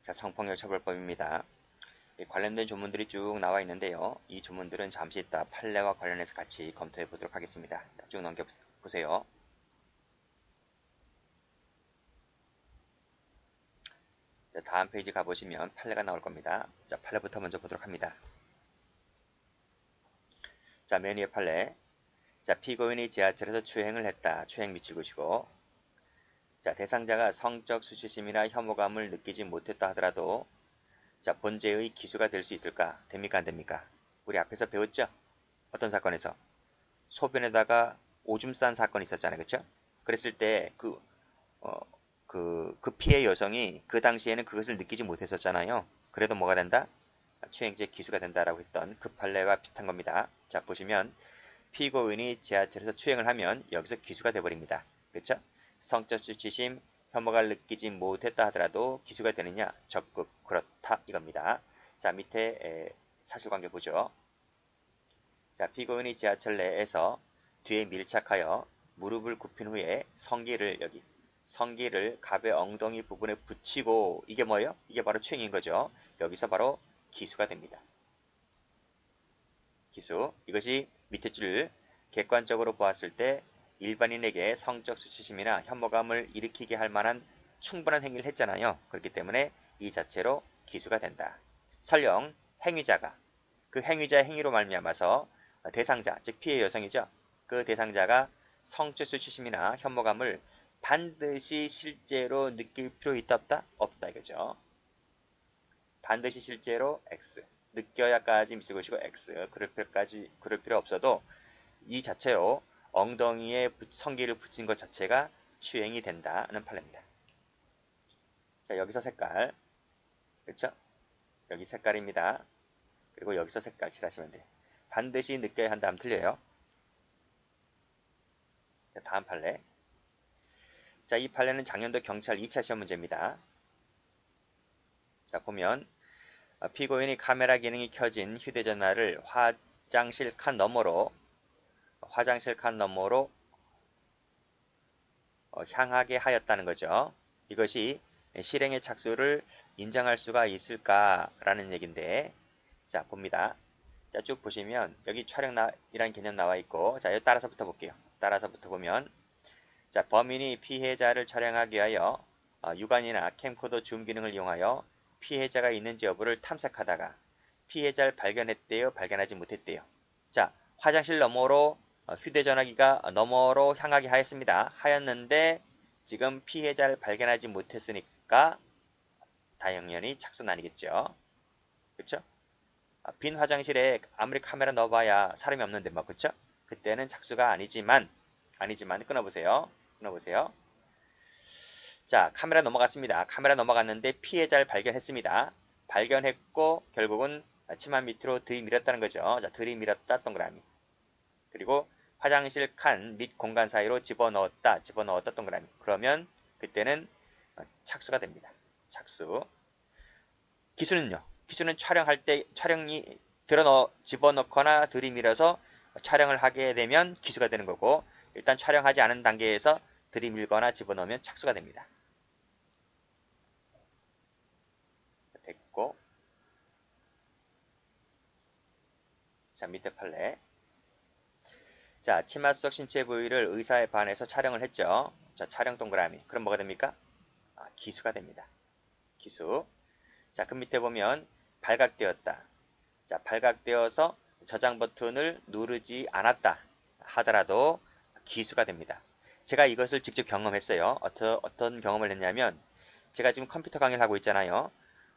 자, 성폭력 처벌법입니다. 관련된 조문들이 쭉 나와 있는데요. 이 조문들은 잠시 이따 판례와 관련해서 같이 검토해 보도록 하겠습니다. 자, 쭉 넘겨보세요. 자, 다음 페이지 가보시면 판례가 나올 겁니다. 자, 판례부터 먼저 보도록 합니다. 자, 맨 위에 판례. 자, 피고인이 지하철에서 추행을 했다. 추행 밑줄 그으시고. 자, 대상자가 성적 수치심이나 혐오감을 느끼지 못했다 하더라도 자, 본죄의 기수가 될 수 있을까? 됩니까? 안 됩니까? 우리 앞에서 배웠죠? 어떤 사건에서? 소변에다가 오줌 싼 사건이 있었잖아요. 그쵸? 그랬을 때 그 피해 여성이 그 당시에는 그것을 느끼지 못했었잖아요. 그래도 뭐가 된다? 추행죄 기수가 된다라고 했던 그 판례와 비슷한 겁니다. 자, 보시면 피고인이 지하철에서 추행을 하면 여기서 기수가 돼버립니다. 그쵸? 성적 수치심, 혐오감을 느끼지 못했다 하더라도 기수가 되느냐? 적극 그렇다 이겁니다. 자, 밑에 사실관계 보죠. 자, 피고인이 지하철 내에서 뒤에 밀착하여 무릎을 굽힌 후에 성기를 갑의 엉덩이 부분에 붙이고 이게 뭐예요? 이게 바로 추행인 거죠. 여기서 바로 기수가 됩니다. 기수. 이것이 밑에 줄 객관적으로 보았을 때 일반인에게 성적 수치심이나 혐오감을 일으키게 할 만한 충분한 행위를 했잖아요. 그렇기 때문에 이 자체로 기수가 된다. 설령 행위자가 그 행위자의 행위로 말미암아서 대상자, 즉 피해 여성이죠. 그 대상자가 성적 수치심이나 혐오감을 반드시 실제로 느낄 필요 있다 없다? 없다 이거죠. 반드시 실제로 X. 느껴야까지 밑줄 그으시고 X. 그럴 필요 없어도 이 자체로 엉덩이에 성기를 붙인 것 자체가 추행이 된다는 판례입니다. 자, 여기서 색깔. 그렇죠? 여기 색깔입니다. 그리고 여기서 색깔 칠하시면 돼요. 반드시 느껴야 한다 하면 틀려요. 자, 다음 판례. 자, 이 판례는 작년도 경찰 2차 시험 문제입니다. 자, 보면 피고인이 카메라 기능이 켜진 휴대전화를 화장실 칸 너머로 향하게 하였다는 거죠. 이것이 실행의 착수를 인정할 수가 있을까라는 얘기인데, 자, 봅니다. 자, 쭉 보시면 여기 촬영이라는 개념 나와 있고, 자, 여기 따라서부터 볼게요. 따라서부터 보면, 자, 범인이 피해자를 촬영하기 위하여 육안이나 캠코더 줌 기능을 이용하여 피해자가 있는지 여부를 탐색하다가 피해자를 발견했대요, 발견하지 못했대요. 자, 화장실 너머로 휴대전화기가 너머로 향하게 하였는데 지금 피해자를 발견하지 못했으니까 당연히 착수는 아니겠죠. 그렇죠? 빈 화장실에 아무리 카메라 넣어봐야 사람이 없는데 뭐 그렇죠? 그때는 착수가 아니지만 끊어보세요. 자, 카메라 넘어갔습니다. 카메라 넘어갔는데 피해자를 발견했습니다. 발견했고 결국은 치마 밑으로 들이밀었다는 거죠. 자, 들이밀었다 동그라미. 그리고 화장실 칸 및 공간 사이로 집어넣었다 동그라미. 그러면 그때는 착수가 됩니다. 착수. 기수는요. 기수는 촬영할 때 촬영이 집어넣거나 들이밀어서 촬영을 하게 되면 기수가 되는 거고, 일단 촬영하지 않은 단계에서 들이밀거나 집어넣으면 착수가 됩니다. 됐고, 자, 밑에 판례. 자, 치마 속 신체 부위를 의사에 반해서 촬영을 했죠. 자, 촬영 동그라미. 그럼 뭐가 됩니까? 기수가 됩니다. 기수. 자, 그 밑에 보면 발각되었다. 자, 발각되어서 저장 버튼을 누르지 않았다 하더라도 기수가 됩니다. 제가 이것을 직접 경험했어요. 어떤 경험을 했냐면, 제가 지금 컴퓨터 강의를 하고 있잖아요.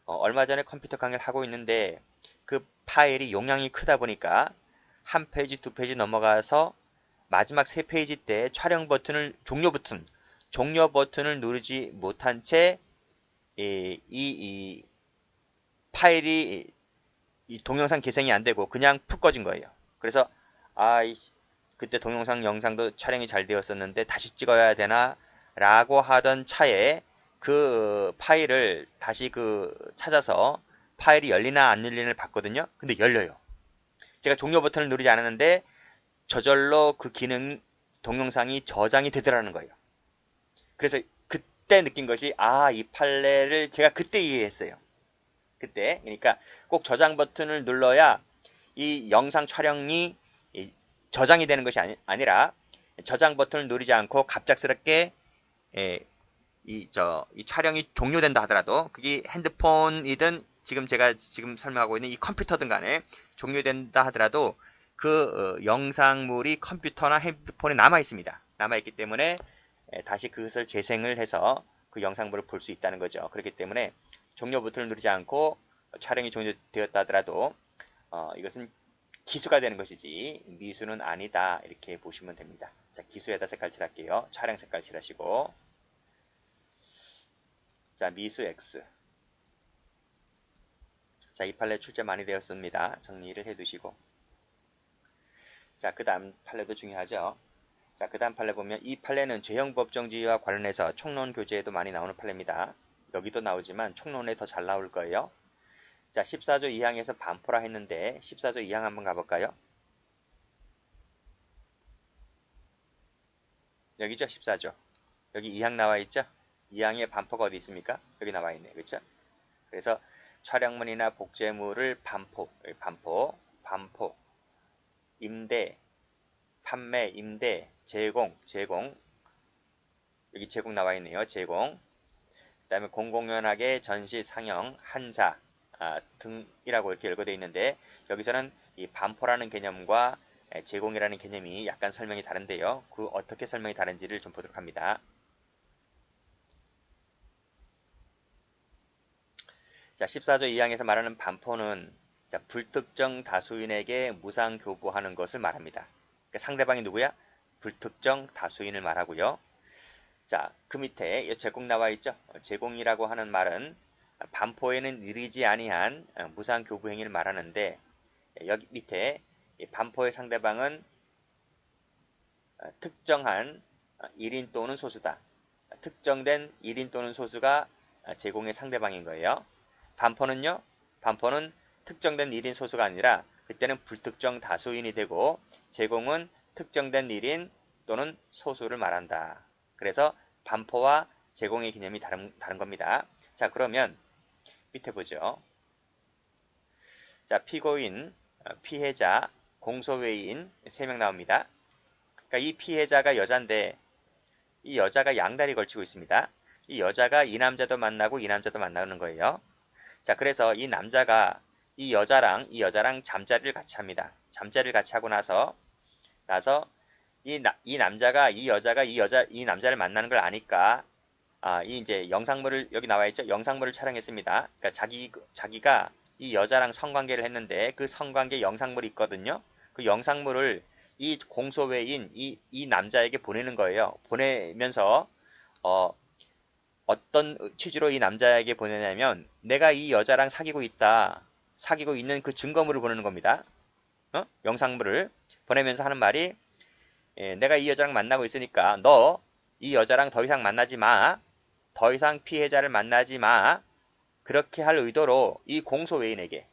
얼마 전에 컴퓨터 강의를 하고 있는데 그 파일이 용량이 크다 보니까 한 페이지, 두 페이지 넘어가서 마지막 세 페이지 때 종료 버튼을 누르지 못한 채 이 파일이 이 동영상 계승이 안 되고 그냥 푹 꺼진 거예요. 그래서 그때 동영상 영상도 촬영이 잘 되었었는데 다시 찍어야 되나 라고 하던 차에 그 파일을 다시 찾아서 파일이 열리나 안 열리나를 봤거든요. 근데 열려요. 제가 종료 버튼을 누르지 않았는데 저절로 그 동영상이 저장이 되더라는 거예요. 그래서 그때 느낀 것이 이 판례를 제가 그때 이해했어요. 그때. 그러니까 꼭 저장 버튼을 눌러야 이 영상 촬영이 저장이 되는 것이 아니라 저장 버튼을 누르지 않고 갑작스럽게 이 촬영이 종료된다 하더라도 그게 핸드폰이든 제가 지금 설명하고 있는 이 컴퓨터든 간에 종료된다 하더라도 그 영상물이 컴퓨터나 핸드폰에 남아 있습니다. 남아 있기 때문에 다시 그것을 재생을 해서 그 영상물을 볼 수 있다는 거죠. 그렇기 때문에 종료 버튼을 누르지 않고 촬영이 종료되었다 하더라도 이것은 기수가 되는 것이지 미수는 아니다. 이렇게 보시면 됩니다. 자, 기수에다 색깔 칠할게요. 촬영 색깔 칠하시고, 자, 미수 X. 자, 이 판례 출제 많이 되었습니다. 정리를 해두시고, 자, 그 다음 판례도 중요하죠. 자, 그 다음 판례 보면 이 판례는 죄형법정지와 관련해서 총론 교재에도 많이 나오는 판례입니다. 여기도 나오지만 총론에 더 잘 나올 거예요. 자, 14조 2항에서 반포라 했는데 14조 2항 한번 가볼까요? 여기죠, 14조. 여기 2항 나와 있죠? 2항에 반포가 어디 있습니까? 여기 나와 있네, 그렇죠? 그래서 촬영물이나 복제물을 반포, 임대, 판매, 임대, 제공, 여기 제공 나와 있네요. 제공. 그 다음에 공공연하게 전시, 상영, 한자 등이라고 이렇게 열거되어 있는데 여기서는 이 반포라는 개념과 제공이라는 개념이 약간 설명이 다른데요. 그 어떻게 설명이 다른지를 좀 보도록 합니다. 자, 14조 2항에서 말하는 반포는 불특정 다수인에게 무상교부하는 것을 말합니다. 그러니까 상대방이 누구야? 불특정 다수인을 말하고요. 자, 그 밑에 제공 나와 있죠? 제공이라고 하는 말은 반포에는 이르지 아니한 무상교부 행위를 말하는데 여기 밑에 반포의 상대방은 특정한 1인 또는 소수다. 특정된 1인 또는 소수가 제공의 상대방인 거예요. 반포는요? 반포는 특정된 1인 소수가 아니라 그때는 불특정 다수인이 되고 제공은 특정된 1인 또는 소수를 말한다. 그래서 반포와 제공의 개념이 다른 겁니다. 자, 그러면 밑에 보죠. 자, 피고인, 피해자, 공소외인 3명 나옵니다. 그러니까 이 피해자가 여자인데 이 여자가 양다리 걸치고 있습니다. 이 여자가 이 남자도 만나고 이 남자도 만나는 거예요. 자, 그래서 이 남자가 이 여자랑 잠자리를 같이 합니다. 잠자리를 같이 하고 나서 이 남자가 이 남자를 만나는 걸 아니까 이 이제 영상물을 여기 나와 있죠. 영상물을 촬영했습니다. 그러니까 자기가 이 여자랑 성관계를 했는데 그 성관계 영상물이 있거든요. 그 영상물을 이 공소외인 이 남자에게 보내는 거예요. 보내면서 어떤 취지로 이 남자에게 보내냐면 내가 이 여자랑 사귀고 있는 그 증거물을 보내는 겁니다. 영상물을 보내면서 하는 말이 내가 이 여자랑 만나고 있으니까 너 이 여자랑 더 이상 만나지 마. 더 이상 피해자를 만나지 마. 그렇게 할 의도로 이 공소외인에게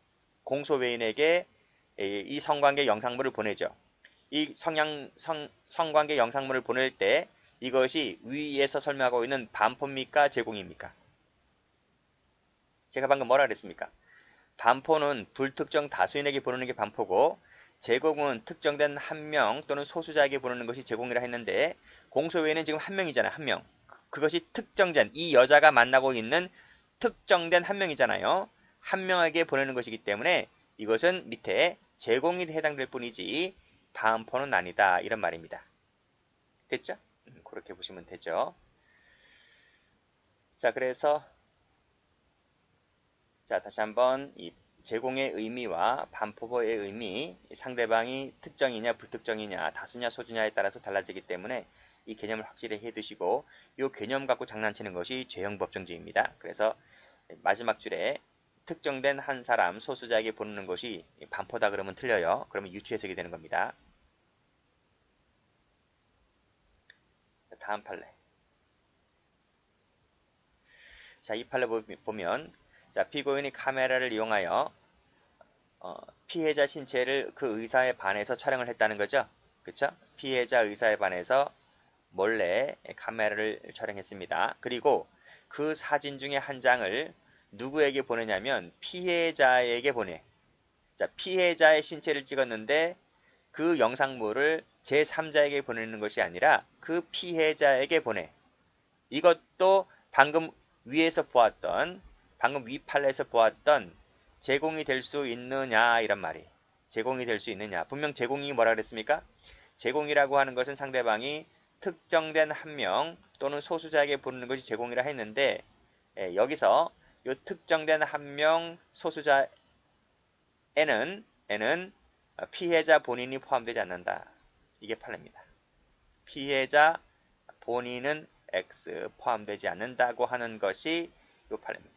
이 성관계 영상물을 보내죠. 이 성관계 영상물을 보낼 때 이것이 위에서 설명하고 있는 반포입니까? 제공입니까? 제가 방금 뭐라 그랬습니까? 반포는 불특정 다수인에게 보내는 게 반포고 제공은 특정된 한 명 또는 소수자에게 보내는 것이 제공이라 했는데 공소외에는 지금 한 명이잖아요. 한 명. 그것이 특정된 이 여자가 만나고 있는 특정된 한 명이잖아요. 한 명에게 보내는 것이기 때문에 이것은 밑에 제공이 해당될 뿐이지 반포는 아니다. 이런 말입니다. 됐죠? 그렇게 보시면 되죠. 자, 그래서 자, 다시 한번 이 제공의 의미와 반포의 의미, 상대방이 특정이냐 불특정이냐 다수냐 소수냐에 따라서 달라지기 때문에 이 개념을 확실히 해두시고 이 개념 갖고 장난치는 것이 죄형법정지입니다. 그래서 마지막 줄에 특정된 한 사람 소수자에게 보내는 것이 반포다 그러면 틀려요. 그러면 유추해석이 되는 겁니다. 다음 판례. 자, 이 판례 보면 자, 피고인이 카메라를 이용하여 피해자 신체를 그 의사에 반해서 촬영을 했다는 거죠. 그쵸? 피해자 의사에 반해서 몰래 카메라를 촬영했습니다. 그리고 그 사진 중에 한 장을 누구에게 보내냐면 피해자에게 보내. 자, 피해자의 신체를 찍었는데 그 영상물을 제3자에게 보내는 것이 아니라 그 피해자에게 보내. 이것도 방금 위에서 보았던, 방금 위 판례에서 보았던 제공이 될 수 있느냐 이런 말이. 제공이 될 수 있느냐. 분명 제공이 뭐라 그랬습니까? 제공이라고 하는 것은 상대방이 특정된 한 명 또는 소수자에게 보내는 것이 제공이라 했는데 여기서 이 특정된 한 명 소수자에는 피해자 본인이 포함되지 않는다. 이게 판례입니다. 피해자 본인은 X 포함되지 않는다고 하는 것이 이 판례입니다.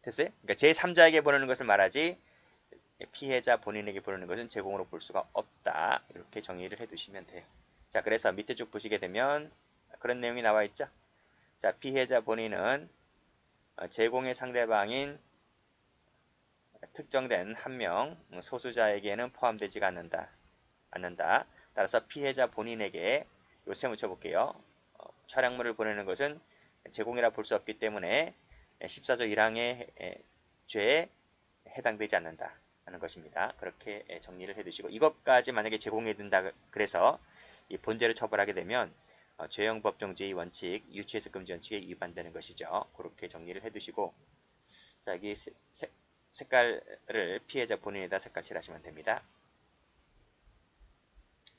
됐어요? 그러니까 제3자에게 보내는 것을 말하지 피해자 본인에게 보내는 것은 제공으로 볼 수가 없다. 이렇게 정의를 해두시면 돼요. 자, 그래서 밑에 쭉 보시게 되면 그런 내용이 나와 있죠. 자, 피해자 본인은 제공의 상대방인 특정된 한 명 소수자에게는 포함되지가 않는다. 따라서 피해자 본인에게 요세 묻혀볼게요. 촬영물을 보내는 것은 제공이라 볼 수 없기 때문에 14조 1항의 죄에 해당되지 않는다 하는 것입니다. 그렇게 정리를 해두시고 이것까지 만약에 제공해야 된다 그래서 이 본죄를 처벌하게 되면 죄형 법정주의 원칙, 유치해석 금지 원칙에 위반되는 것이죠. 그렇게 정리를 해두시고 자, 여기 색깔을 피해자 본인에다 색깔 칠하시면 됩니다.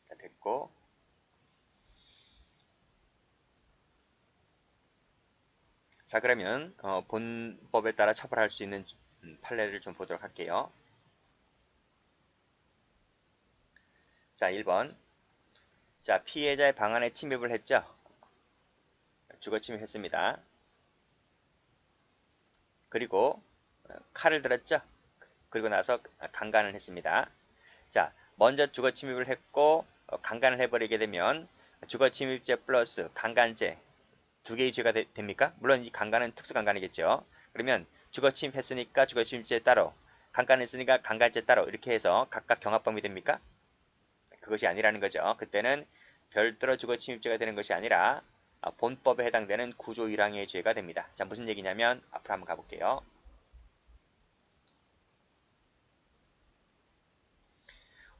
자, 됐고 자, 그러면 본법에 따라 처벌할 수 있는 판례를 좀 보도록 할게요. 자, 1번. 자, 피해자의 방 안에 침입을 했죠. 주거 침입했습니다. 그리고 칼을 들었죠. 그리고 나서 강간을 했습니다. 자, 먼저 주거 침입을 했고 강간을 해버리게 되면 주거 침입죄 플러스 강간죄 두 개의 죄가 됩니까? 물론 이 강간은 특수 강간이겠죠. 그러면 주거 침입했으니까 주거 침입죄 따로, 강간했으니까 강간죄 따로 이렇게 해서 각각 경합범위 됩니까? 그것이 아니라는 거죠. 그때는 별도로 주거 침입죄가 되는 것이 아니라 본법에 해당되는 구조 1항의 죄가 됩니다. 자, 무슨 얘기냐면 앞으로 한번 가볼게요.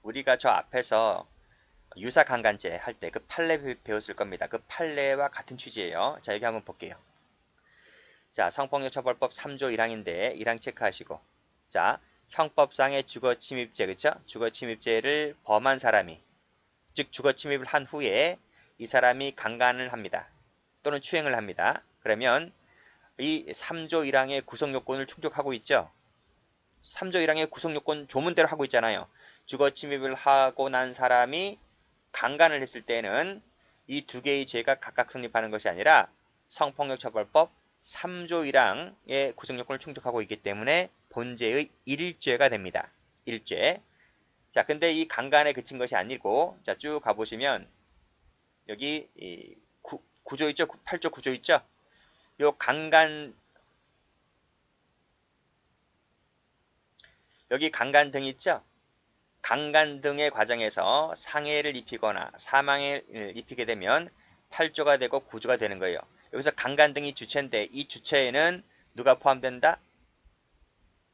우리가 저 앞에서 유사강간죄 할 때 그 판례 배웠을 겁니다. 그 판례와 같은 취지예요. 자, 여기 한번 볼게요. 자, 성폭력처벌법 3조 1항인데 1항 체크하시고 자, 형법상의 주거침입죄, 그쵸? 주거침입죄를 범한 사람이 즉 주거침입을 한 후에 이 사람이 강간을 합니다. 또는 추행을 합니다. 그러면 이 3조 1항의 구성요건을 충족하고 있죠. 3조 1항의 구성요건 조문대로 하고 있잖아요. 주거침입을 하고 난 사람이 강간을 했을 때는 이 두 개의 죄가 각각 성립하는 것이 아니라 성폭력처벌법 3조 1항의 구성요건을 충족하고 있기 때문에 본죄의 1죄가 됩니다. 1죄. 자, 근데 이 강간에 그친 것이 아니고 자, 쭉 가보시면 여기 구조 있죠? 8조 구조 있죠? 요 강간 여기 강간 등 있죠? 강간 등의 과정에서 상해를 입히거나 사망을 입히게 되면 8조가 되고 9조가 되는 거예요. 여기서 강간 등이 주체인데 이 주체에는 누가 포함된다?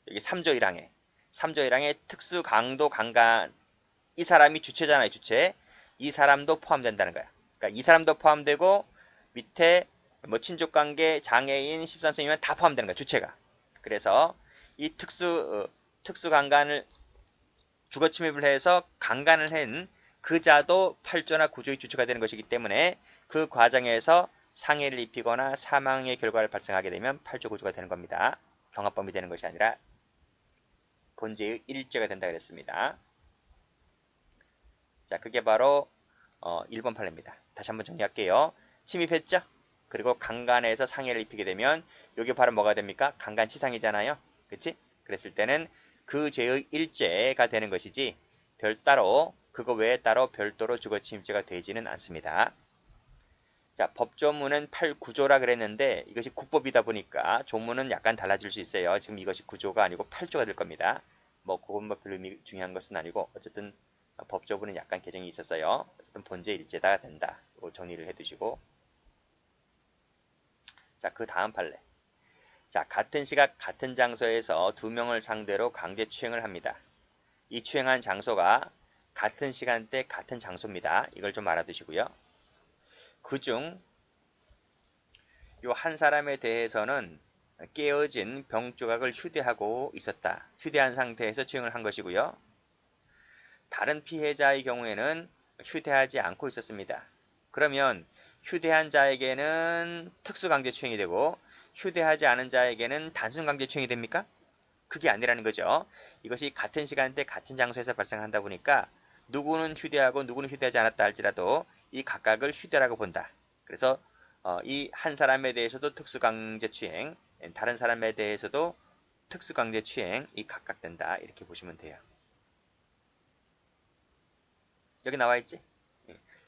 여기 3조 1항에 3조 1항에 특수 강도 강간 이 사람이 주체잖아요. 주체. 이 사람도 포함된다는 거야. 그러니까 이 사람도 포함되고 밑에 뭐 친족관계 장애인 13세이면 다 포함되는 거야. 주체가. 그래서 이 특수 강간을 주거 침입을 해서 강간을 한 그자도 8조나 9조의 주체가 되는 것이기 때문에 그 과정에서 상해를 입히거나 사망의 결과를 발생하게 되면 8조 9조가 되는 겁니다. 경합범위 되는 것이 아니라 본죄의 1죄가 된다 그랬습니다. 자, 그게 바로 1번 판례입니다. 다시 한번 정리할게요. 침입했죠? 그리고 강간해서 상해를 입히게 되면 이게 바로 뭐가 됩니까? 강간치상이잖아요. 그치? 그랬을 때는 그 죄의 1죄가 되는 것이지 별따로 그거 외에 따로 별도로 주거침입죄가 되지는 않습니다. 자, 법조문은 8, 9조라 그랬는데 이것이 국법이다 보니까 조문은 약간 달라질 수 있어요. 지금 이것이 9조가 아니고 8조가 될 겁니다. 뭐 그건 뭐 별로 의미 중요한 것은 아니고 어쨌든 법조문은 약간 개정이 있었어요. 어쨌든 본제 일제다 된다. 이거 정리를 해두시고. 자, 그 다음 판례. 자, 같은 시각 같은 장소에서 두 명을 상대로 강제 추행을 합니다. 이 추행한 장소가 같은 시간대 같은 장소입니다. 이걸 좀 알아두시고요. 그중 요 한 사람에 대해서는 깨어진 병 조각을 휴대하고 있었다. 휴대한 상태에서 추행을 한 것이고요. 다른 피해자의 경우에는 휴대하지 않고 있었습니다. 그러면 휴대한 자에게는 특수강제추행이 되고 휴대하지 않은 자에게는 단순강제추행이 됩니까? 그게 아니라는 거죠. 이것이 같은 시간대 같은 장소에서 발생한다 보니까 누구는 휴대하고 누구는 휴대하지 않았다 할지라도 이 각각을 휴대라고 본다. 그래서 이 한 사람에 대해서도 특수강제추행, 다른 사람에 대해서도 특수강제추행이 각각 된다. 이렇게 보시면 돼요. 여기 나와 있지?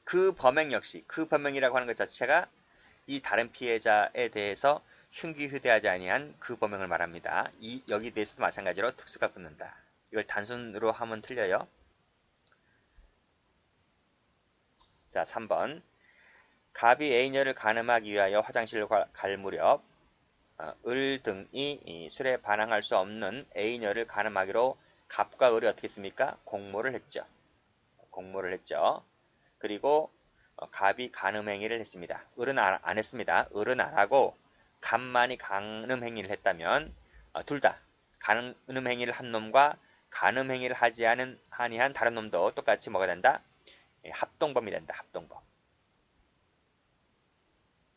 그 범행 역시 그 범행이라고 하는 것 자체가 이 다른 피해자에 대해서 흉기 휴대하지 아니한 그 범행을 말합니다. 여기 대해서도 마찬가지로 특수가 붙는다. 이걸 단순으로 하면 틀려요. 자, 3번. 갑이 A녀를 간음하기 위하여 화장실을 갈 무렵 을 등이 술에 반항할 수 없는 A녀를 간음하기로 갑과 을이 어떻게 했습니까? 공모를 했죠. 공모를 했죠. 그리고 갑이 간음 행위를 했습니다. 을은 안 했습니다. 을은 안 하고 갑만이 간음 행위를 했다면 둘 다 간음 행위를 한 놈과 간음 행위를 하지 아니한 다른 놈도 똑같이 뭐가 된다? 합동범이 된다. 합동범.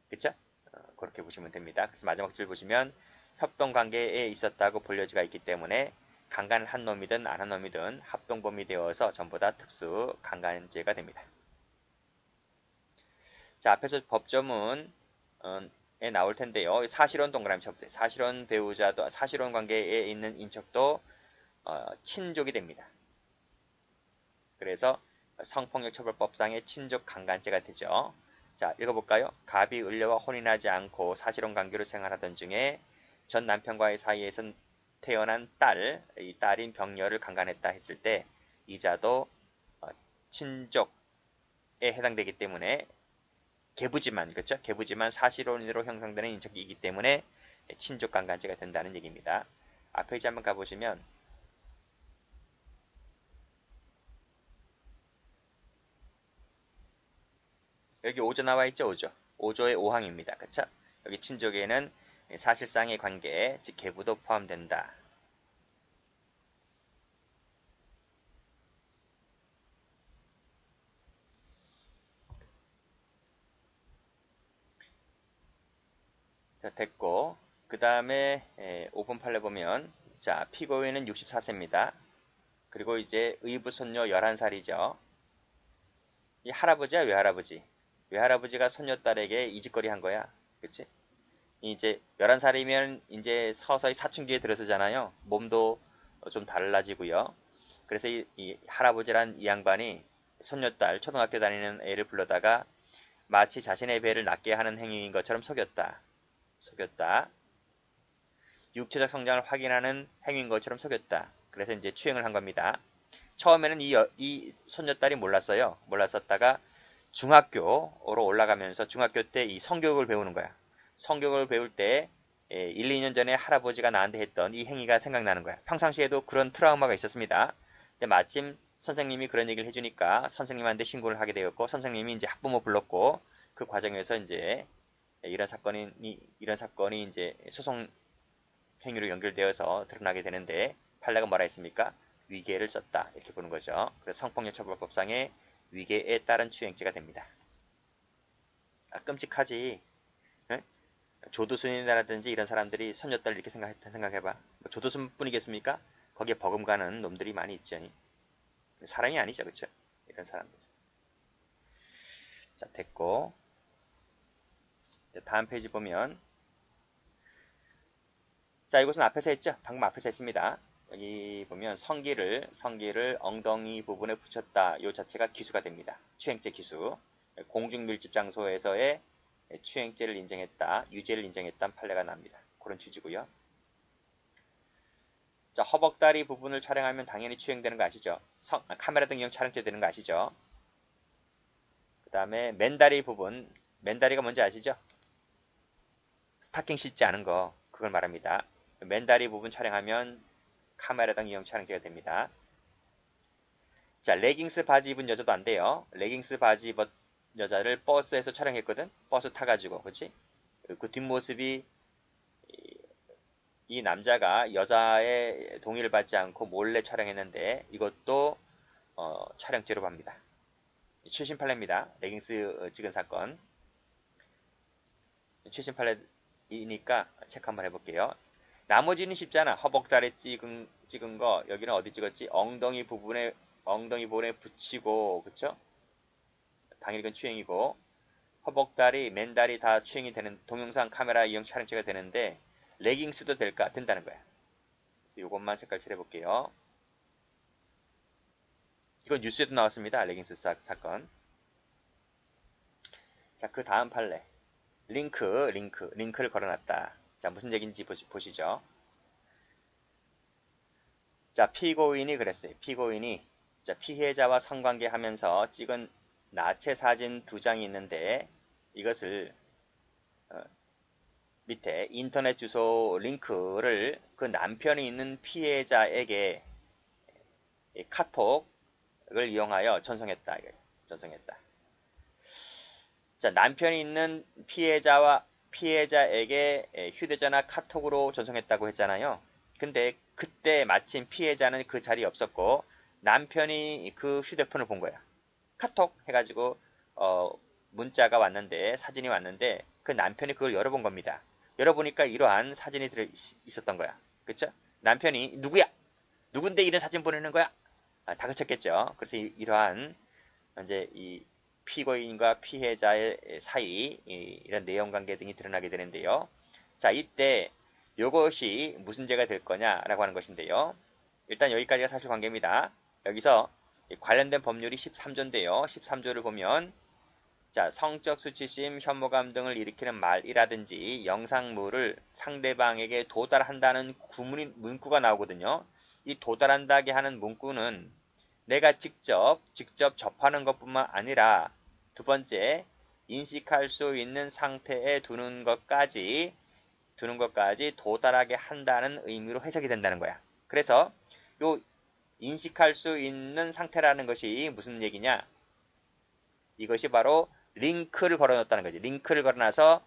그쵸? 그렇게 보시면 됩니다. 그래서 마지막 줄 보시면 협동관계에 있었다고 볼 여지가 있기 때문에 강간을 한 놈이든 안 한 놈이든 합동범이 되어서 전부 다 특수 강간죄가 됩니다. 자, 앞에서 법조문에 나올 텐데요. 사실혼 동그라미 쳐보세요. 사실혼 배우자도 사실혼 관계에 있는 인척도 친족이 됩니다. 그래서 성폭력처벌법상의 친족 강간죄가 되죠. 자, 읽어볼까요? 갑이 을려와 혼인하지 않고 사실혼 관계로 생활하던 중에 전 남편과의 사이에선 태어난 이 딸인 병녀를 강간했다 했을 때 이자도 친족에 해당되기 때문에 계부지만, 그렇죠? 계부지만 사실혼으로 형성되는 인척이기 때문에 친족 강간죄가 된다는 얘기입니다. 앞 페이지 한번 가보시면 여기 5조 나와 있죠? 5조. 5조의 5항입니다. 그렇죠? 여기 친족에는 사실상의 관계, 즉 계부도 포함된다. 자, 됐고 그 다음에 5번 판례 보면 자, 피고인은 64세입니다. 그리고 이제 의부 손녀 11살이죠. 이 할아버지야 외할아버지. 외할아버지가 손녀딸에게 이짓거리 한 거야. 그치? 이제 11살이면 이제 서서히 사춘기에 들어서잖아요. 몸도 좀 달라지고요. 그래서 이 할아버지란 이 양반이 손녀딸 초등학교 다니는 애를 불러다가 마치 자신의 배를 낫게 하는 행위인 것처럼 속였다. 육체적 성장을 확인하는 행위인 것처럼 속였다. 그래서 이제 추행을 한 겁니다. 처음에는 이 손녀딸이 몰랐어요. 몰랐었다가 중학교로 올라가면서 중학교 때 이 성교육을 배우는 거야. 성교육을 배울 때 1, 2년 전에 할아버지가 나한테 했던 이 행위가 생각나는 거야. 평상시에도 그런 트라우마가 있었습니다. 근데 마침 선생님이 그런 얘기를 해주니까 선생님한테 신고를 하게 되었고 선생님이 이제 학부모 불렀고 그 과정에서 이제 이런 사건이 이제 소송 행위로 연결되어서 드러나게 되는데 판례가 뭐라 했습니까? 위계를 썼다 이렇게 보는 거죠. 그래서 성폭력처벌법상의 위계에 따른 추행죄가 됩니다. 끔찍하지. 에? 조두순이라든지 이런 사람들이 손녀딸 이렇게 생각해봐. 뭐 조두순뿐이겠습니까? 거기에 버금가는 놈들이 많이 있죠. 사람이 아니죠, 그렇죠? 이런 사람들. 자, 됐고 다음 페이지 보면 자, 이것은 앞에서 했죠? 방금 앞에서 했습니다. 여기 보면 성기를 엉덩이 부분에 붙였다. 이 자체가 기수가 됩니다. 추행죄 기수. 공중밀집 장소에서의 추행죄를 인정했다. 유죄를 인정했다는 판례가 납니다. 그런 취지고요. 자, 허벅다리 부분을 촬영하면 당연히 추행되는 거 아시죠? 카메라 등용 촬영죄 되는 거 아시죠? 그 다음에 맨다리 부분, 맨다리가 뭔지 아시죠? 스타킹 신지 않은 거, 그걸 말합니다. 맨다리 부분 촬영하면 카메라등 이용 촬영죄가 됩니다. 자, 레깅스 바지 입은 여자도 안 돼요. 레깅스 바지 입은 여자를 버스에서 촬영했거든. 버스 타가지고, 그렇지? 그 뒷모습이 이 남자가 여자의 동의를 받지 않고 몰래 촬영했는데 이것도 촬영죄로 봅니다. 78회입니다. 레깅스 찍은 사건. 78회이니까 체크 한번 해볼게요. 나머지는 쉽잖아. 허벅다리 찍은 거 여기는 어디 찍었지? 엉덩이 부분에 붙이고, 그쵸? 당연히 이건 추행이고, 허벅다리, 맨다리 다 추행이 되는 동영상 카메라 이용 촬영죄가 되는데 레깅스도 될까? 된다는 거야. 그래서 이것만 색깔 칠해볼게요. 이건 뉴스에도 나왔습니다. 레깅스 사건. 자, 그 다음 판례. 링크를 걸어놨다. 자, 무슨 얘기인지 보시죠. 자, 피고인이 그랬어요. 피고인이 자, 피해자와 성관계하면서 찍은 나체 사진 2장이 있는데 이것을 밑에 인터넷 주소 링크를 그 남편이 있는 피해자에게 카톡을 이용하여 전송했다. 전송했다. 자, 남편이 있는 피해자에게 휴대전화 카톡으로 전송했다고 했잖아요. 근데 그때 마침 피해자는 그 자리에 없었고 남편이 그 휴대폰을 본 거야. 카톡 해가지고 문자가 왔는데 사진이 왔는데 그 남편이 그걸 열어본 겁니다. 열어보니까 이러한 사진이 들어 있었던 거야. 그쵸? 남편이 누구야? 누군데 이런 사진 보내는 거야? 다그쳤겠죠. 그래서 이러한 이제 이 피고인과 피해자의 사이 이런 내용관계 등이 드러나게 되는데요. 자, 이때 이것이 무슨 죄가 될 거냐라고 하는 것인데요. 일단 여기까지가 사실관계입니다. 여기서 관련된 법률이 13조인데요. 13조를 보면 자, 성적 수치심, 혐오감 등을 일으키는 말이라든지 영상물을 상대방에게 도달한다는 문구가 나오거든요. 이 도달한다게 하는 문구는 내가 직접 접하는 것뿐만 아니라 두 번째, 인식할 수 있는 상태에 두는 것까지 도달하게 한다는 의미로 해석이 된다는 거야. 그래서 요 인식할 수 있는 상태라는 것이 무슨 얘기냐? 이것이 바로 링크를 걸어놨다는 거지. 링크를 걸어놔서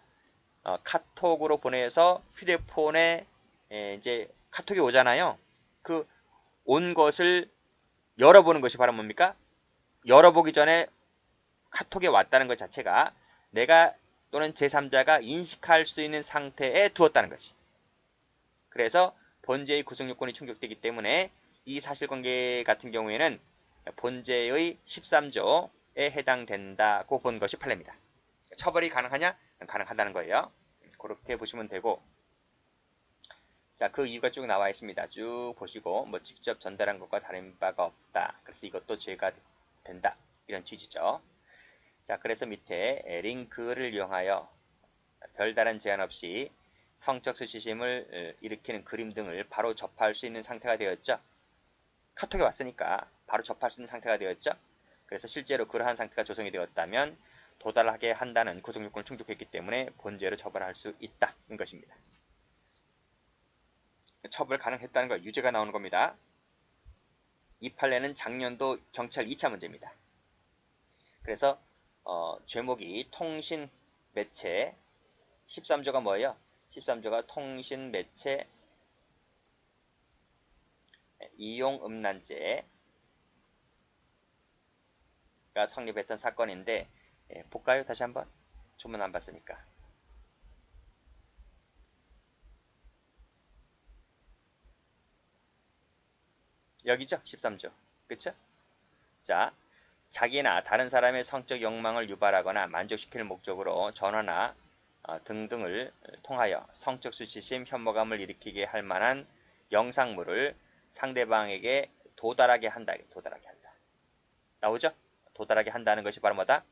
카톡으로 보내서 휴대폰에 이제 카톡이 오잖아요. 그 온 것을 열어보는 것이 바로 뭡니까? 열어보기 전에 카톡에 왔다는 것 자체가 내가 또는 제3자가 인식할 수 있는 상태에 두었다는 거지. 그래서 본죄의 구성요건이 충족되기 때문에 이 사실관계 같은 경우에는 본죄의 13조에 해당된다고 본 것이 판례입니다. 처벌이 가능하냐? 가능하다는 거예요. 그렇게 보시면 되고, 자, 그 이유가 쭉 나와 있습니다. 쭉 보시고 뭐 직접 전달한 것과 다른 바가 없다. 그래서 이것도 죄가 된다. 이런 취지죠. 자, 그래서 밑에 링크를 이용하여 별다른 제한 없이 성적 수치심을 일으키는 그림 등을 바로 접할 수 있는 상태가 되었죠. 카톡이 왔으니까 바로 접할 수 있는 상태가 되었죠. 그래서 실제로 그러한 상태가 조성이 되었다면 도달하게 한다는 구성요건을 충족했기 때문에 본죄로 처벌할 수 있다는 것입니다. 처벌 가능했다는 거 유죄가 나오는 겁니다. 이 판례는 작년도 경찰 2차 문제입니다. 그래서 죄목이 통신 매체 13조가 뭐예요? 13조가 통신 매체 이용 음란죄가 성립했던 사건인데 볼까요? 다시 한번. 조문 안 봤으니까. 여기죠? 13조. 그쵸? 자, 자기나 다른 사람의 성적 욕망을 유발하거나 만족시킬 목적으로 전화나 등등을 통하여 성적 수치심, 혐오감을 일으키게 할 만한 영상물을 상대방에게 도달하게 한다. 나오죠? 도달하게 한다는 것이 바로 뭐다?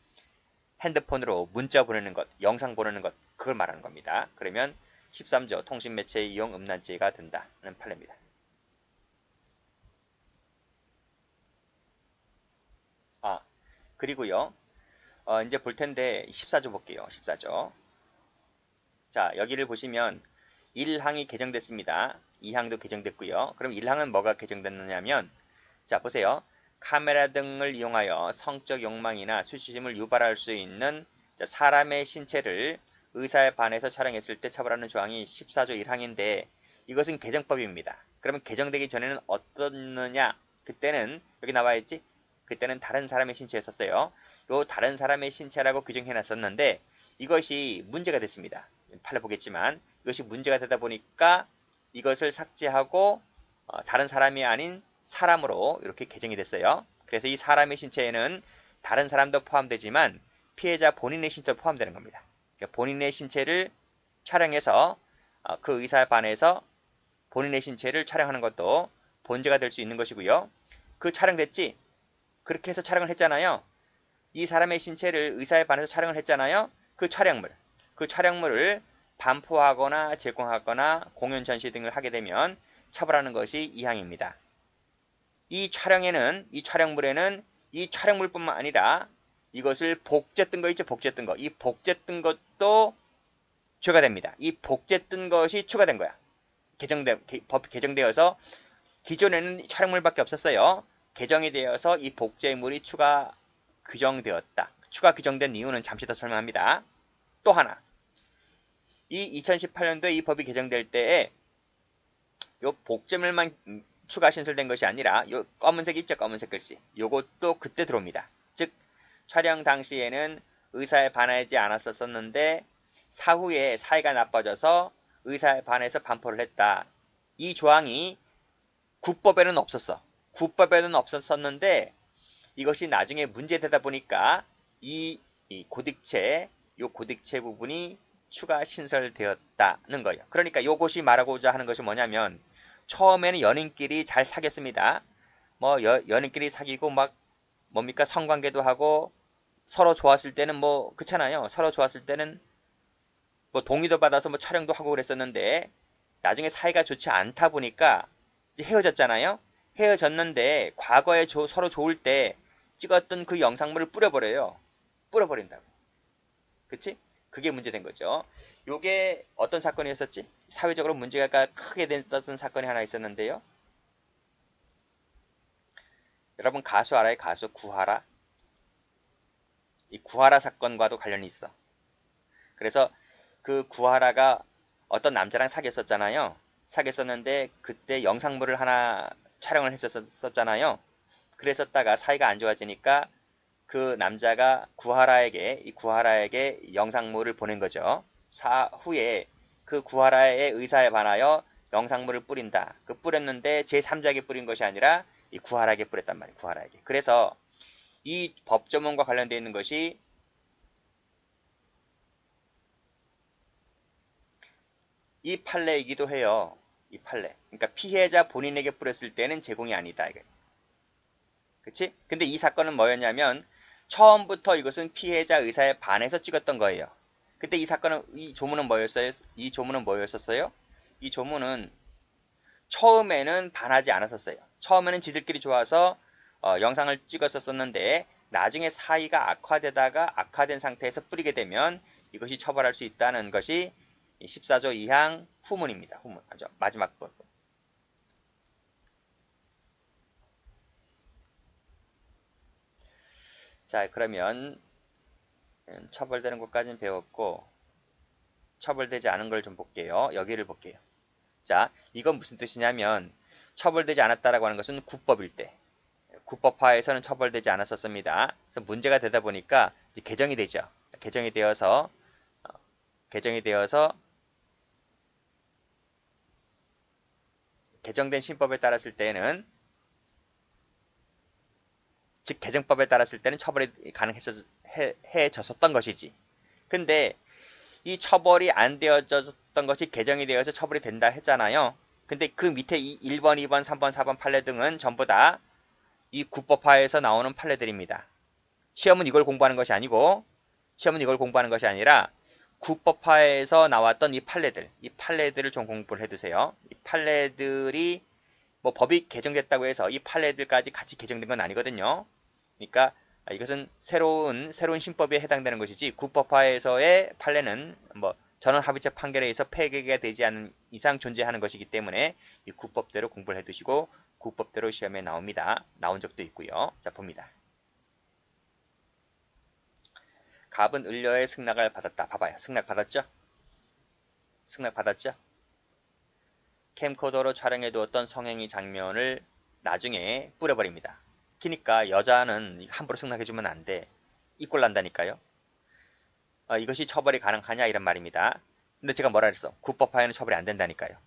핸드폰으로 문자 보내는 것, 영상 보내는 것, 그걸 말하는 겁니다. 그러면 13조 통신매체 이용 음란죄가 된다는 판례입니다. 그리고요. 이제 볼 텐데 14조 볼게요. 14조. 자, 여기를 보시면 1항이 개정됐습니다. 2항도 개정됐고요. 그럼 1항은 뭐가 개정됐느냐면 자, 보세요. 카메라 등을 이용하여 성적 욕망이나 수치심을 유발할 수 있는 사람의 신체를 의사에 반해서 촬영했을 때 처벌하는 조항이 14조 1항인데 이것은 개정법입니다. 그러면 개정되기 전에는 어떻느냐? 그때는 여기 나와 있지? 그때는 다른 사람의 신체였었어요. 요 다른 사람의 신체라고 규정해 놨었는데 이것이 문제가 됐습니다. 판례 보겠지만 이것이 문제가 되다 보니까 이것을 삭제하고 다른 사람이 아닌 사람으로 이렇게 개정이 됐어요. 그래서 이 사람의 신체에는 다른 사람도 포함되지만 피해자 본인의 신체도 포함되는 겁니다. 그러니까 본인의 신체를 촬영해서 그 의사에 반해서 본인의 신체를 촬영하는 것도 본죄가 될 수 있는 것이고요. 그 촬영됐지? 그렇게 해서 촬영을 했잖아요. 이 사람의 신체를 의사에 반해서 촬영을 했잖아요. 그 촬영물을 반포하거나 제공하거나 공연 전시 등을 하게 되면 처벌하는 것이 2항입니다. 이 촬영물에는 이 촬영물뿐만 아니라 이것을 복제 뜬 거 있죠? 복제 뜬 거. 이 복제 뜬 것도 죄가 됩니다. 이 복제 뜬 것이 추가된 거야. 법 개정되어서 기존에는 촬영물밖에 없었어요. 개정이 되어서 이 복제물이 추가 규정되었다. 추가 규정된 이유는 잠시 더 설명합니다. 또 하나. 이 2018년도에 이 법이 개정될 때에 요 복제물만 추가 신설된 것이 아니라 요 검은색 있죠? 검은색 글씨. 요것도 그때 들어옵니다. 즉 촬영 당시에는 의사에 반하지 않았었는데 사후에 사이가 나빠져서 의사에 반해서 반포를 했다. 이 조항이 국법에는 없었어. 국법에는 없었었는데 이것이 나중에 문제되다 보니까 이 고딕체 부분이 추가 신설되었다는 거예요. 그러니까 이것이 말하고자 하는 것이 뭐냐면 처음에는 연인끼리 잘 사귀었습니다. 뭐 연인끼리 사귀고 막 뭡니까 성관계도 하고 서로 좋았을 때는 뭐 그렇잖아요. 서로 좋았을 때는 뭐 동의도 받아서 뭐 촬영도 하고 그랬었는데 나중에 사이가 좋지 않다 보니까 이제 헤어졌잖아요. 헤어졌는데 과거에 서로 좋을 때 찍었던 그 영상물을 뿌려버려요. 뿌려버린다고. 그치? 그게 문제된 거죠. 요게 어떤 사건이었었지? 사회적으로 문제가 크게 됐던 사건이 하나 있었는데요. 여러분 가수 알아요? 가수 구하라? 이 구하라 사건과도 관련이 있어. 그래서 그 구하라가 어떤 남자랑 사귀었었잖아요. 사귀었었는데 그때 영상물을 하나 촬영을 했었잖아요. 그랬었다가 사이가 안 좋아지니까 그 남자가 구하라에게 영상물을 보낸 거죠. 사후에 그 구하라의 의사에 반하여 영상물을 뿌린다. 그 뿌렸는데 제3자에게 뿌린 것이 아니라 이 구하라에게 뿌렸단 말이에요. 구하라에게. 그래서 이 법조문과 관련되어 있는 것이 이 판례이기도 해요. 이 판례. 그러니까 피해자 본인에게 뿌렸을 때는 제공이 아니다. 그치? 근데 이 사건은 뭐였냐면 처음부터 이것은 피해자 의사에 반해서 찍었던 거예요. 그때 이 조문은 뭐였어요? 이 조문은 뭐였었어요? 이 조문은 처음에는 반하지 않았었어요. 처음에는 지들끼리 좋아서 영상을 찍었었는데 나중에 사이가 악화된 상태에서 뿌리게 되면 이것이 처벌할 수 있다는 것이 14조 2항 후문입니다. 후문. 마지막 부. 자, 그러면 처벌되는 것까지는 배웠고 처벌되지 않은 걸 좀 볼게요. 여기를 볼게요. 자, 이건 무슨 뜻이냐면 처벌되지 않았다라고 하는 것은 국법일 때 국법화에서는 처벌되지 않았었습니다. 그래서 문제가 되다 보니까 이제 개정이 되죠. 개정이 되어서 개정된 신법에 따랐을 때는 즉 개정법에 따랐을 때는 처벌이 가능해졌었던 것이지. 근데 이 처벌이 안 되어졌던 것이 개정이 되어서 처벌이 된다 했잖아요. 근데 그 밑에 이 1번, 2번, 3번, 4번 판례 등은 전부 다 이 국법화에서 나오는 판례들입니다. 시험은 이걸 공부하는 것이 아니라 국법화에서 나왔던 이 판례들을 좀 공부를 해두세요. 이 판례들이 뭐 법이 개정됐다고 해서 이 판례들까지 같이 개정된 건 아니거든요. 그러니까 이것은 새로운 신법에 해당되는 것이지 국법화에서의 판례는 뭐 전원합의체 판결에 의해서 폐기가 되지 않은 이상 존재하는 것이기 때문에 이 국법대로 공부를 해두시고 국법대로 시험에 나옵니다. 나온 적도 있고요. 자, 봅니다. 갑은 을려의 승낙을 받았다. 봐봐요. 승낙 받았죠? 승낙 받았죠? 캠코더로 촬영해 두었던 성행위 장면을 나중에 뿌려버립니다. 그러니까 여자는 함부로 승낙해주면 안 돼. 이꼴 난다니까요. 이것이 처벌이 가능하냐 이런 말입니다. 근데 제가 뭐라 그랬어? 국법화에는 처벌이 안 된다니까요.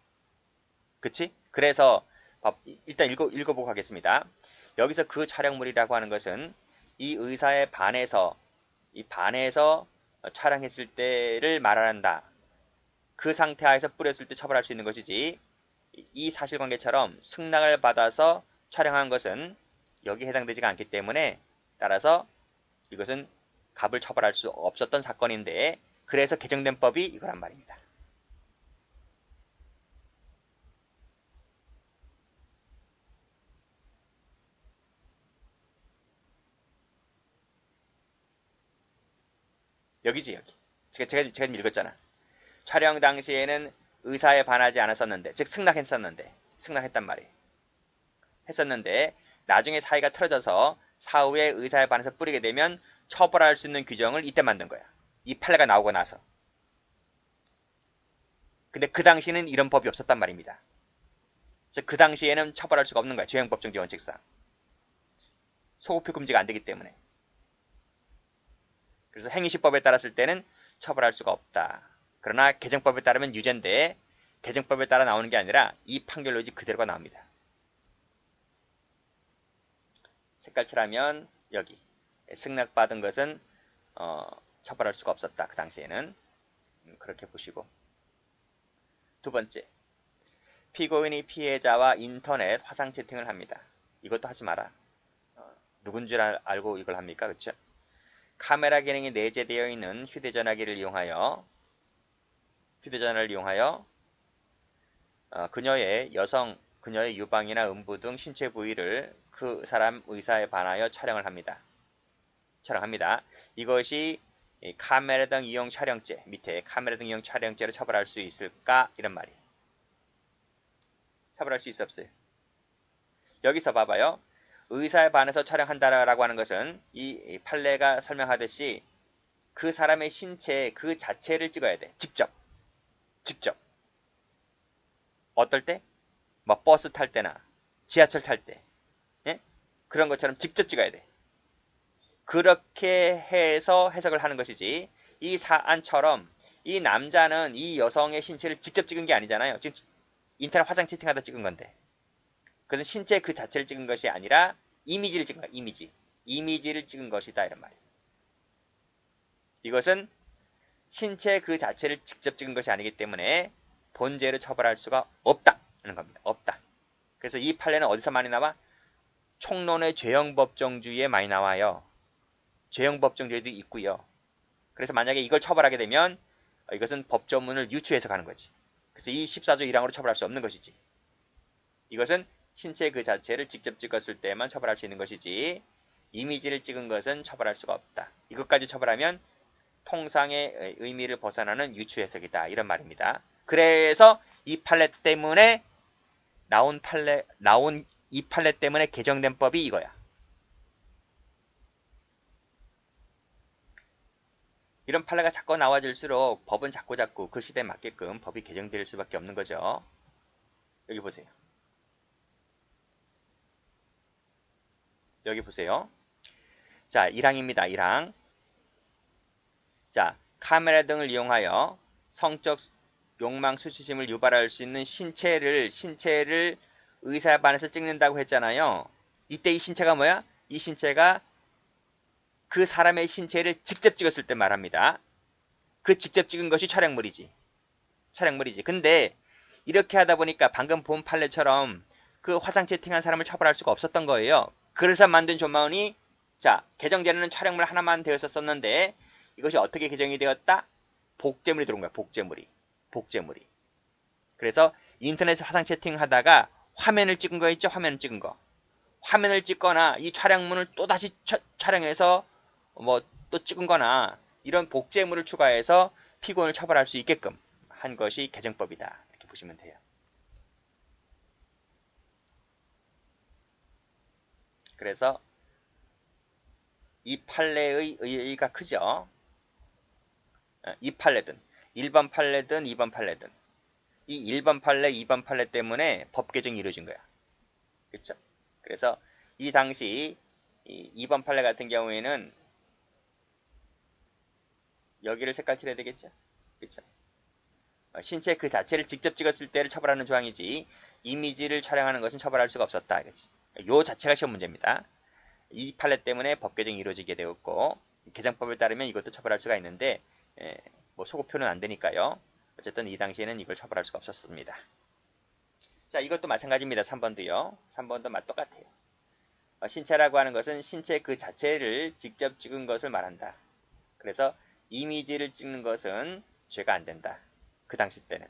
그치? 그래서 일단 읽어보고 가겠습니다. 여기서 그 촬영물이라고 하는 것은 이 의사의 반에서 촬영했을 때를 말한다. 그 상태 하에서 뿌렸을 때 처벌할 수 있는 것이지 이 사실관계처럼 승낙을 받아서 촬영한 것은 여기에 해당되지가 않기 때문에 따라서 이것은 갑을 처벌할 수 없었던 사건인데 그래서 개정된 법이 이거란 말입니다. 여기지 여기. 제가 지금 읽었잖아. 촬영 당시에는 의사에 반하지 않았었는데 즉 승낙했단 말이에요. 했었는데 나중에 사이가 틀어져서 사후에 의사에 반해서 뿌리게 되면 처벌할 수 있는 규정을 이때 만든 거야. 이 판례가 나오고 나서. 근데 그 당시에는 이런 법이 없었단 말입니다. 그래서 그 당시에는 처벌할 수가 없는 거야. 죄형법정지 원칙상. 소급표 금지가 안 되기 때문에. 그래서 행위시법에 따랐을 때는 처벌할 수가 없다. 그러나 개정법에 따르면 유죄인데 개정법에 따라 나오는 게 아니라 이 판결로지 그대로가 나옵니다. 색깔 칠하면 여기 승낙받은 것은 처벌할 수가 없었다. 그 당시에는 그렇게 보시고 두 번째 피고인이 피해자와 인터넷 화상 채팅을 합니다. 이것도 하지 마라. 누군 줄 알고 이걸 합니까? 그렇죠? 카메라 기능이 내재되어 있는 휴대전화를 이용하여 그녀의 유방이나 음부 등 신체 부위를 그 사람 의사에 반하여 촬영합니다. 이것이 카메라 등 이용 촬영죄 밑에 카메라 등 이용 촬영죄로 처벌할 수 있을까? 이런 말이에요. 처벌할 수 있어 없어요? 여기서 봐봐요. 의사에 반해서 촬영한다라고 하는 것은 이 판례가 설명하듯이 그 사람의 신체 그 자체를 찍어야 돼. 직접. 어떨 때? 뭐 버스 탈 때나 지하철 탈 때. 예? 그런 것처럼 직접 찍어야 돼. 그렇게 해서 해석을 하는 것이지 이 사안처럼 이 남자는 이 여성의 신체를 직접 찍은 게 아니잖아요. 지금 인터넷 화상 채팅하다 찍은 건데. 그것은 신체 그 자체를 찍은 것이 아니라 이미지를 찍은 거야. 이미지를 찍은 것이다 이런 말이에요. 이것은 신체 그 자체를 직접 찍은 것이 아니기 때문에 본죄로 처벌할 수가 없다는 겁니다. 없다. 그래서 이 판례는 어디서 많이 나와? 총론의 죄형법정주의에 많이 나와요. 죄형법정주의도 있고요. 그래서 만약에 이걸 처벌하게 되면 이것은 법조문을 유추해서 가는 거지. 그래서 이 14조 1항으로 처벌할 수 없는 것이지. 이것은 신체 그 자체를 직접 찍었을 때만 처벌할 수 있는 것이지 이미지를 찍은 것은 처벌할 수가 없다. 이것까지 처벌하면 통상의 의미를 벗어나는 유추 해석이다. 이런 말입니다. 그래서 이 판례 때문에 이 판례 때문에 개정된 법이 이거야. 이런 판례가 자꾸 나와질수록 법은 자꾸 그 시대에 맞게끔 법이 개정될 수밖에 없는 거죠. 여기 보세요. 자, 1항입니다. 1항. 자, 카메라 등을 이용하여 성적 욕망 수치심을 유발할 수 있는 신체를 의사에 반해서 찍는다고 했잖아요. 이때 이 신체가 뭐야? 이 신체가 그 사람의 신체를 직접 찍었을 때 말합니다. 그 직접 찍은 것이 촬영물이지. 근데 이렇게 하다 보니까 방금 본 판례처럼 그 화상 채팅한 사람을 처벌할 수가 없었던 거예요. 그래서 만든 조문이 자, 개정전에는 촬영물 하나만 되었었는데 이것이 어떻게 개정이 되었다? 복제물이 들어온 거야. 복제물이. 그래서 인터넷에 화상 채팅하다가 화면을 찍은 거 있죠? 화면을 찍은 거. 화면을 찍거나 이 촬영문을 또 다시 촬영해서 뭐 또 찍은 거나 이런 복제물을 추가해서 피고인을 처벌할 수 있게끔 한 것이 개정법이다. 이렇게 보시면 돼요. 그래서 이 판례의 의의가 크죠. 이 판례든 1번 판례든 2번 판례든 이 1번 판례, 2번 판례 때문에 법 개정이 이루어진 거야. 그렇죠? 그래서 이 당시 이 2번 판례 같은 경우에는 여기를 색깔 칠해야 되겠죠? 그렇죠? 신체 그 자체를 직접 찍었을 때를 처벌하는 조항이지 이미지를 촬영하는 것은 처벌할 수가 없었다. 그치? 요 자체가 시험 문제입니다. 이 판례 때문에 법 개정이 이루어지게 되었고 개정법에 따르면 이것도 처벌할 수가 있는데 뭐 소급표는 안 되니까요. 어쨌든 이 당시에는 이걸 처벌할 수가 없었습니다. 자, 이것도 마찬가지입니다. 3번도요. 3번도 맛 똑같아요. 신체라고 하는 것은 신체 그 자체를 직접 찍은 것을 말한다. 그래서 이미지를 찍는 것은 죄가 안 된다. 그 당시 때는.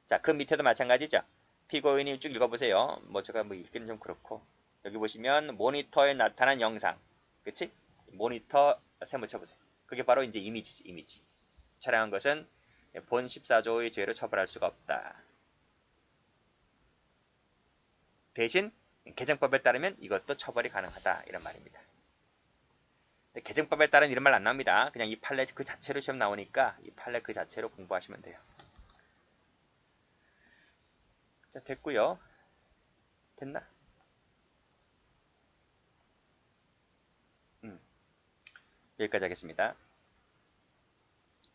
자, 그 밑에도 마찬가지죠. 피고인이 쭉 읽어보세요. 뭐 제가 뭐 읽기는 좀 그렇고 여기 보시면 모니터에 나타난 영상, 그치? 모니터 세모 쳐보세요. 그게 바로 이제 이미지지, 이미지. 촬영한 것은 본 14조의 죄로 처벌할 수가 없다. 대신 개정법에 따르면 이것도 처벌이 가능하다 이런 말입니다. 근데 개정법에 따른 이런 말 안 나옵니다. 그냥 이 판례 그 자체로 시험 나오니까 이 판례 그 자체로 공부하시면 돼요. 자, 됐고요. 됐나? 여기까지 하겠습니다.